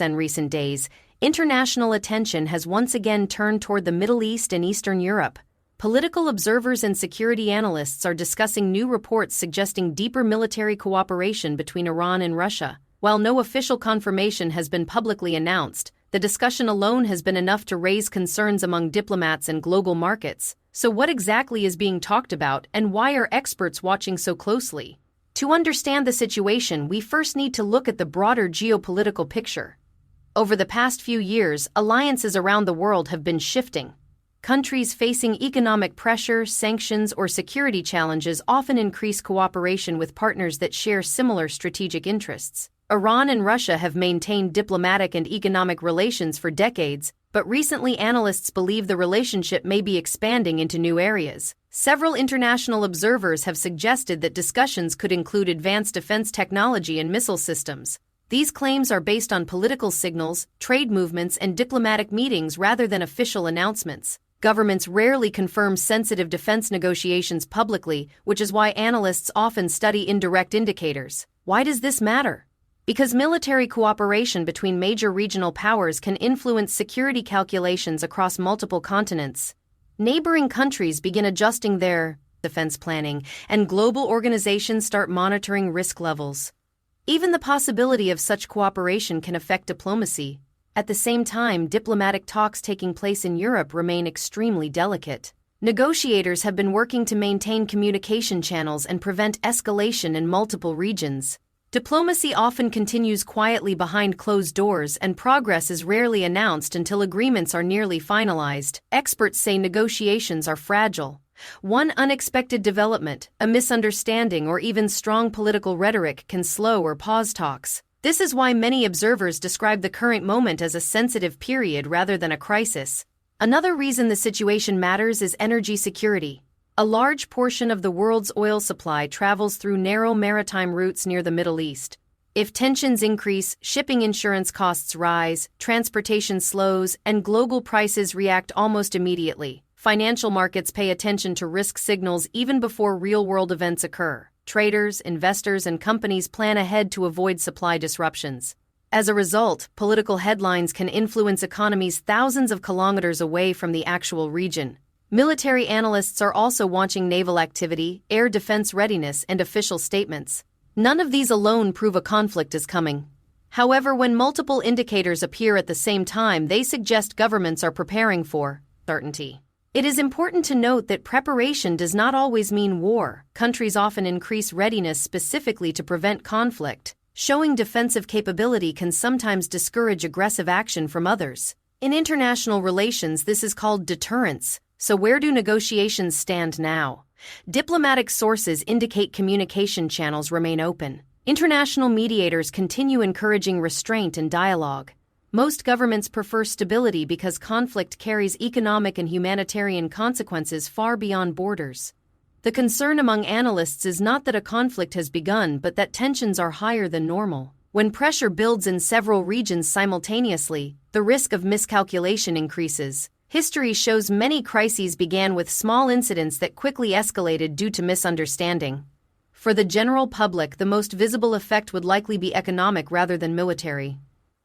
In recent days, international attention has once again turned toward the Middle East and Eastern Europe. Political observers and security analysts are discussing new reports suggesting deeper military cooperation between Iran and Russia. While no official confirmation has been publicly announced, the discussion alone has been enough to raise concerns among diplomats and global markets. So what exactly is being talked about, and why are experts watching so closely? To understand the situation, we first need to look at the broader geopolitical picture. Over the past few years, alliances around the world have been shifting. Countries facing economic pressure, sanctions, or security challenges often increase cooperation with partners that share similar strategic interests. Iran and Russia have maintained diplomatic and economic relations for decades, but recently analysts believe the relationship may be expanding into new areas. Several international observers have suggested that discussions could include advanced defense technology and missile systems. These claims are based on political signals, trade movements, and diplomatic meetings rather than official announcements. Governments rarely confirm sensitive defense negotiations publicly, which is why analysts often study indirect indicators. Why does this matter? Because military cooperation between major regional powers can influence security calculations across multiple continents. Neighboring countries begin adjusting their defense planning, and global organizations start monitoring risk levels. Even the possibility of such cooperation can affect diplomacy. At the same time, diplomatic talks taking place in Europe remain extremely delicate. Negotiators have been working to maintain communication channels and prevent escalation in multiple regions. Diplomacy often continues quietly behind closed doors, and progress is rarely announced until agreements are nearly finalized. Experts say negotiations are fragile. One unexpected development, a misunderstanding, or even strong political rhetoric can slow or pause talks. This is why many observers describe the current moment as a sensitive period rather than a crisis. Another reason the situation matters is energy security. A large portion of the world's oil supply travels through narrow maritime routes near the Middle East. If tensions increase, shipping insurance costs rise, transportation slows, and global prices react almost immediately. Financial markets pay attention to risk signals even before real-world events occur. Traders, investors, and companies plan ahead to avoid supply disruptions. As a result, political headlines can influence economies thousands of kilometers away from the actual region. Military analysts are also watching naval activity, air defense readiness, and official statements. None of these alone prove a conflict is coming. However, when multiple indicators appear at the same time, they suggest governments are preparing for certainty. It is important to note that preparation does not always mean war. Countries often increase readiness specifically to prevent conflict. Showing defensive capability can sometimes discourage aggressive action from others. In international relations, this is called deterrence. So where do negotiations stand now? Diplomatic sources indicate communication channels remain open. International mediators continue encouraging restraint and dialogue. Most governments prefer stability because conflict carries economic and humanitarian consequences far beyond borders. The concern among analysts is not that a conflict has begun, but that tensions are higher than normal. When pressure builds in several regions simultaneously, the risk of miscalculation increases. History shows many crises began with small incidents that quickly escalated due to misunderstanding. For the general public, the most visible effect would likely be economic rather than military.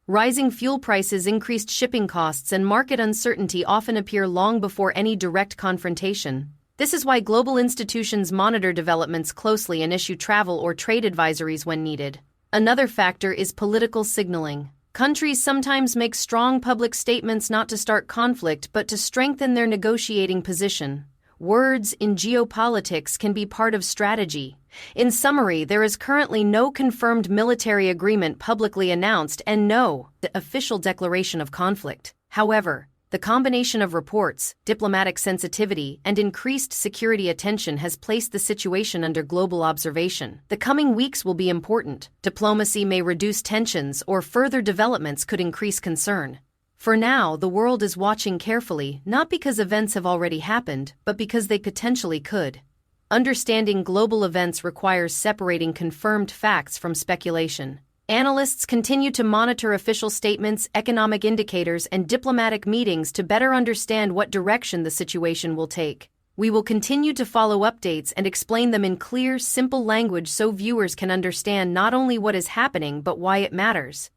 Rising fuel prices, increased shipping costs, and market uncertainty often appear long before any direct confrontation. This is why global institutions monitor developments closely and issue travel or trade advisories when needed. Another factor is political signaling. Countries sometimes make strong public statements not to start conflict but to strengthen their negotiating position. Words in geopolitics can be part of strategy. In summary, there is currently no confirmed military agreement publicly announced and no official declaration of conflict. However, the combination of reports, diplomatic sensitivity, and increased security attention has placed the situation under global observation. The coming weeks will be important. Diplomacy may reduce tensions, or further developments could increase concern. For now, the world is watching carefully, not because events have already happened, but because they potentially could. Understanding global events requires separating confirmed facts from speculation. Analysts continue to monitor official statements, economic indicators, and diplomatic meetings to better understand what direction the situation will take. We will continue to follow updates and explain them in clear, simple language so viewers can understand not only what is happening but why it matters.